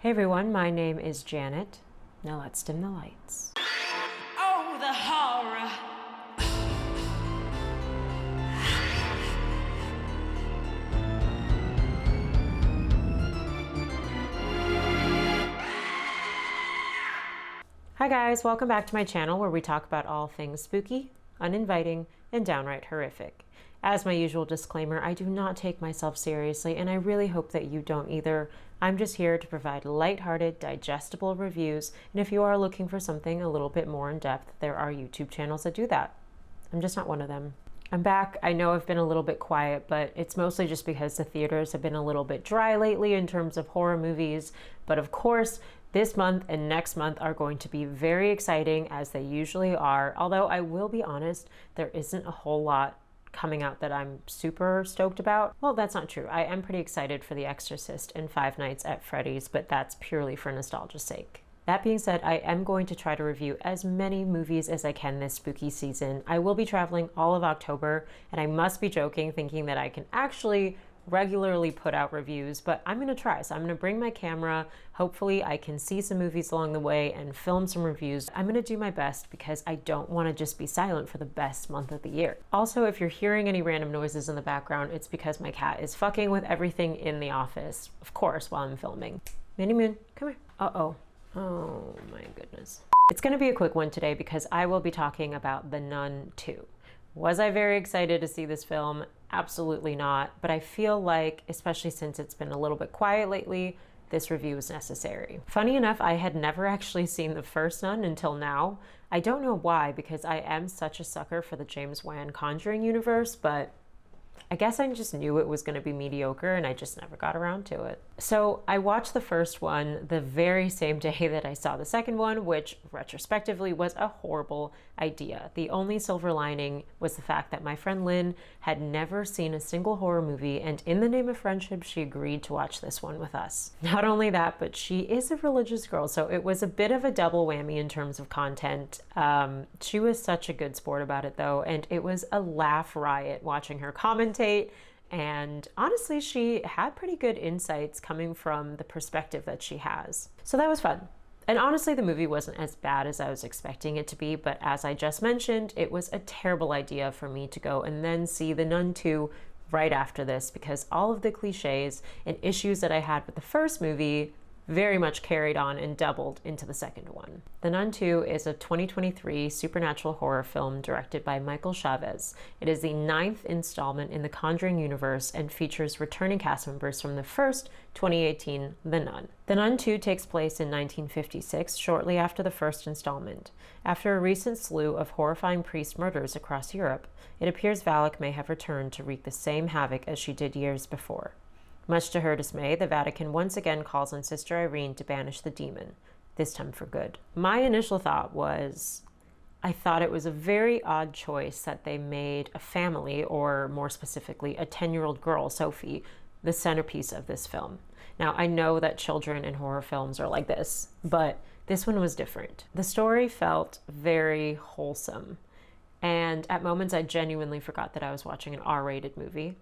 Hey everyone, my name is Janet. Now let's dim the lights. Oh, the horror! Hi guys, welcome back to my channel where we talk about all things spooky, uninviting, and downright horrific. As my usual disclaimer, I do not take myself seriously, and I really hope that you don't either. I'm just here to provide lighthearted, digestible reviews, and if you are looking for something a little bit more in depth, there are YouTube channels that do that. I'm just not one of them. I'm back. I know I've been a little bit quiet, but it's mostly just because the theaters have been a little bit dry lately in terms of horror movies. But of course, this month and next month are going to be very exciting, as they usually are. Although I will be honest, there isn't a whole lot coming out that I'm super stoked about. Well, that's not true. I am pretty excited for The Exorcist and Five Nights at Freddy's, but that's purely for nostalgia's sake. That being said, I am going to try to review as many movies as I can this spooky season. I will be traveling all of October, and I must be joking thinking that I can actually regularly put out reviews, but I'm gonna try. So I'm gonna bring my camera. Hopefully I can see some movies along the way and film some reviews. I'm gonna do my best because I don't wanna just be silent for the best month of the year. Also, if you're hearing any random noises in the background, it's because my cat is fucking with everything in the office, of course, while I'm filming. Minnie Moon, come here. Uh-oh. Oh my goodness. It's gonna be a quick one today because I will be talking about The Nun II. Was I very excited to see this film? Absolutely not, but I feel like, especially since it's been a little bit quiet lately, this review is necessary. Funny enough, I had never actually seen the first Nun until now. I don't know why, because I am such a sucker for the James Wan Conjuring universe, but I guess I just knew it was going to be mediocre and I just never got around to it. So I watched the first one the very same day that I saw the second one, which retrospectively was a horrible idea. The only silver lining was the fact that my friend Lynn had never seen a single horror movie, and in the name of friendship, she agreed to watch this one with us. Not only that, but she is a religious girl, so it was a bit of a double whammy in terms of content. She was such a good sport about it though, and it was a laugh riot watching her commentate. And honestly, she had pretty good insights coming from the perspective that she has. So that was fun. And honestly, the movie wasn't as bad as I was expecting it to be, but as I just mentioned, it was a terrible idea for me to go and then see The Nun II right after this, because all of the cliches and issues that I had with the first movie very much carried on and doubled into the second one. The Nun II is a 2023 supernatural horror film directed by Michael Chavez. It is the 9th installment in the Conjuring universe and features returning cast members from the first 2018 The Nun. The Nun II takes place in 1956, shortly after the first installment. After a recent slew of horrifying priest murders across Europe, it appears Valak may have returned to wreak the same havoc as she did years before. Much to her dismay, the Vatican once again calls on Sister Irene to banish the demon, this time for good. My initial thought was, I thought it was a very odd choice that they made a family, or more specifically, a 10-year-old girl, Sophie, the centerpiece of this film. Now, I know that children in horror films are like this, but this one was different. The story felt very wholesome, and at moments I genuinely forgot that I was watching an R-rated movie.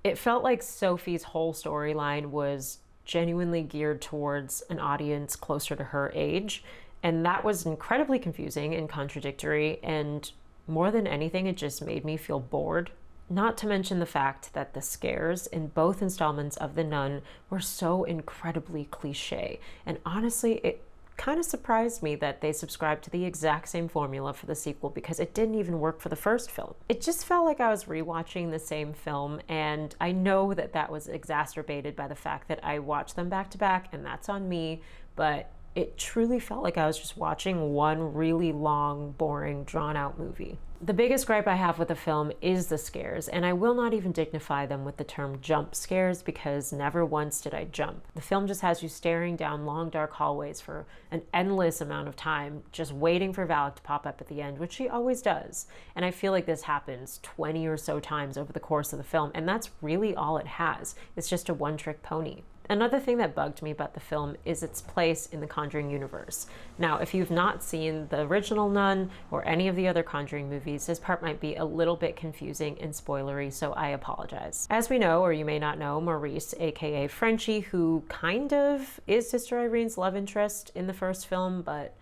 It felt like Sophie's whole storyline was genuinely geared towards an audience closer to her age, and that was incredibly confusing and contradictory, and more than anything, it just made me feel bored. Not to mention the fact that the scares in both installments of The Nun were so incredibly cliche, and honestly, it kind of surprised me that they subscribed to the exact same formula for the sequel, because it didn't even work for the first film. It just felt like I was rewatching the same film, and I know that that was exacerbated by the fact that I watched them back to back, and that's on me, but it truly felt like I was just watching one really long, boring, drawn-out movie. The biggest gripe I have with the film is the scares, and I will not even dignify them with the term jump scares, because never once did I jump. The film just has you staring down long, dark hallways for an endless amount of time, just waiting for Valak to pop up at the end, which she always does. And I feel like this happens 20 or so times over the course of the film, and that's really all it has. It's just a one-trick pony. Another thing that bugged me about the film is its place in the Conjuring universe. Now, if you've not seen the original Nun or any of the other Conjuring movies, this part might be a little bit confusing and spoilery, so I apologize. As we know, or you may not know, Maurice, aka Frenchie, who kind of is Sister Irene's love interest in the first film, but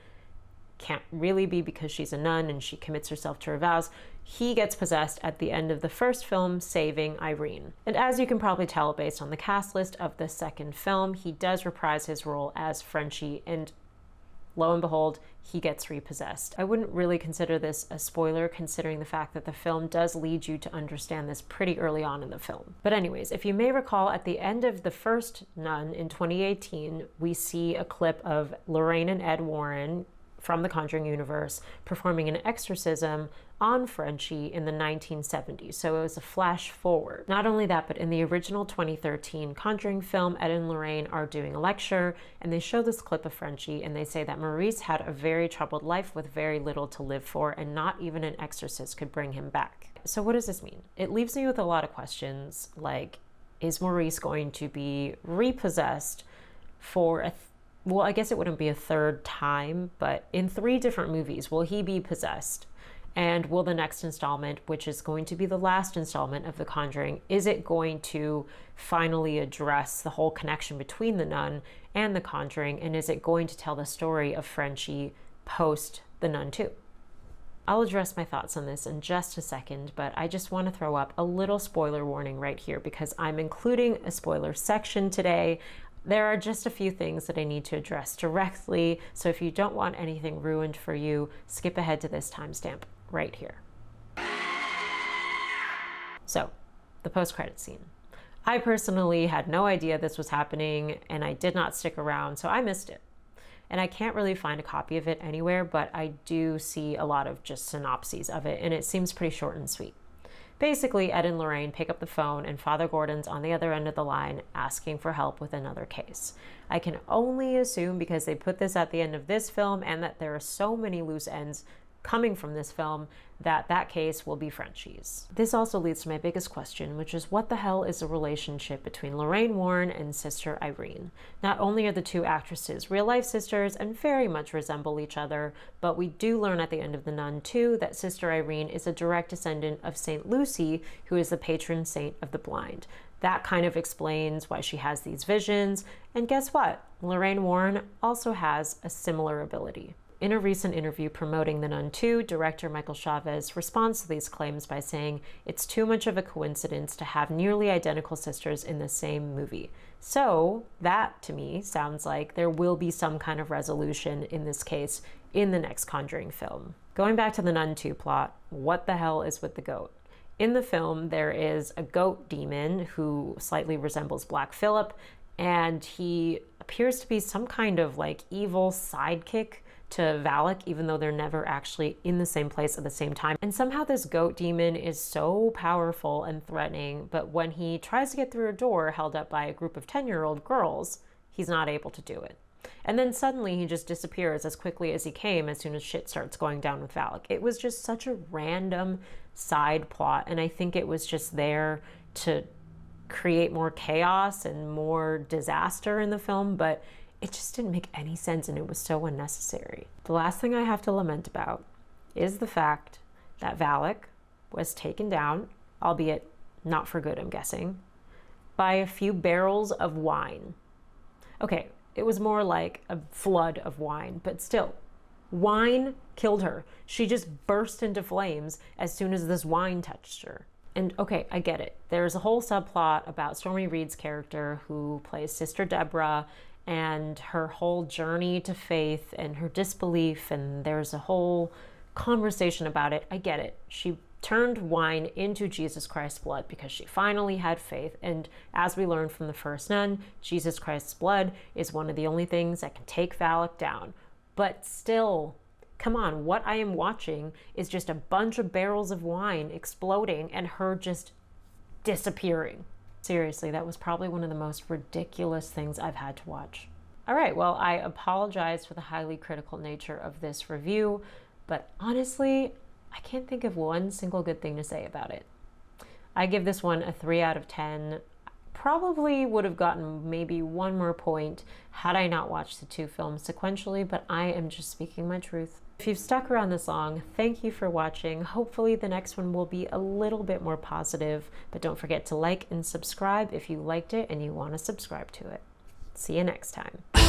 can't really be because she's a nun and she commits herself to her vows, he gets possessed at the end of the first film, saving Irene. And as you can probably tell based on the cast list of the second film, he does reprise his role as Frenchie, and lo and behold, he gets repossessed. I wouldn't really consider this a spoiler considering the fact that the film does lead you to understand this pretty early on in the film. But anyways, if you may recall, at the end of the first Nun in 2018, we see a clip of Lorraine and Ed Warren from the Conjuring universe performing an exorcism on Frenchie in the 1970s. So it was a flash forward. Not only that, but in the original 2013 Conjuring film, Ed and Lorraine are doing a lecture and they show this clip of Frenchie and they say that Maurice had a very troubled life with very little to live for and not even an exorcist could bring him back. So what does this mean? It leaves me with a lot of questions like, is Maurice going to be repossessed for well, I guess it wouldn't be a third time, but in 3 different movies, will he be possessed? And will the next installment, which is going to be the last installment of The Conjuring, is it going to finally address the whole connection between the Nun and The Conjuring? And is it going to tell the story of Frenchie post The Nun II? I'll address my thoughts on this in just a second, but I just want to throw up a little spoiler warning right here because I'm including a spoiler section today. There are just a few things that I need to address directly, so if you don't want anything ruined for you, skip ahead to this timestamp right here. So, the post-credit scene. I personally had no idea this was happening, and I did not stick around, so I missed it. And I can't really find a copy of it anywhere, but I do see a lot of just synopses of it, and it seems pretty short and sweet. Basically, Ed and Lorraine pick up the phone and Father Gordon's on the other end of the line asking for help with another case. I can only assume because they put this at the end of this film and that there are so many loose ends coming from this film that that case will be Frenchie's. This also leads to my biggest question, which is what the hell is the relationship between Lorraine Warren and Sister Irene? Not only are the 2 actresses real-life sisters and very much resemble each other, but we do learn at the end of The Nun II that Sister Irene is a direct descendant of Saint Lucy, who is the patron saint of the blind. That kind of explains why she has these visions, and guess what? Lorraine Warren also has a similar ability. In a recent interview promoting The Nun II, director Michael Chavez responds to these claims by saying it's too much of a coincidence to have nearly identical sisters in the same movie. So that, to me, sounds like there will be some kind of resolution in this case in the next Conjuring film. Going back to the Nun II plot, what the hell is with the goat? In the film, there is a goat demon who slightly resembles Black Phillip, and he appears to be some kind of like evil sidekick to Valak, even though they're never actually in the same place at the same time. And somehow this goat demon is so powerful and threatening, but when he tries to get through a door held up by a group of 10-year-old girls, he's not able to do it. And then suddenly he just disappears as quickly as he came as soon as shit starts going down with Valak. It was just such a random side plot, and I think it was just there to create more chaos and more disaster in the film, but it just didn't make any sense and it was so unnecessary. The last thing I have to lament about is the fact that Valak was taken down, albeit not for good, I'm guessing, by a few barrels of wine. Okay, it was more like a flood of wine, but still, wine killed her. She just burst into flames as soon as this wine touched her. And okay, I get it. There's a whole subplot about Stormy Reed's character who plays Sister Deborah and her whole journey to faith and her disbelief, and there's a whole conversation about it. I get it. She turned wine into Jesus Christ's blood because she finally had faith, and as we learned from the first Nun, Jesus Christ's blood is one of the only things that can take Valak down. But still, come on, what I am watching is just a bunch of barrels of wine exploding and her just disappearing. Seriously, that was probably one of the most ridiculous things I've had to watch. All right, well, I apologize for the highly critical nature of this review, but honestly, I can't think of one single good thing to say about it. I give this one a 3 out of 10. probably would have gotten maybe one more point had I not watched the two films sequentially, but I am just speaking my truth. If you've stuck around this long, thank you for watching. Hopefully the next one will be a little bit more positive, but don't forget to like and subscribe if you liked it and you want to subscribe to it. See you next time.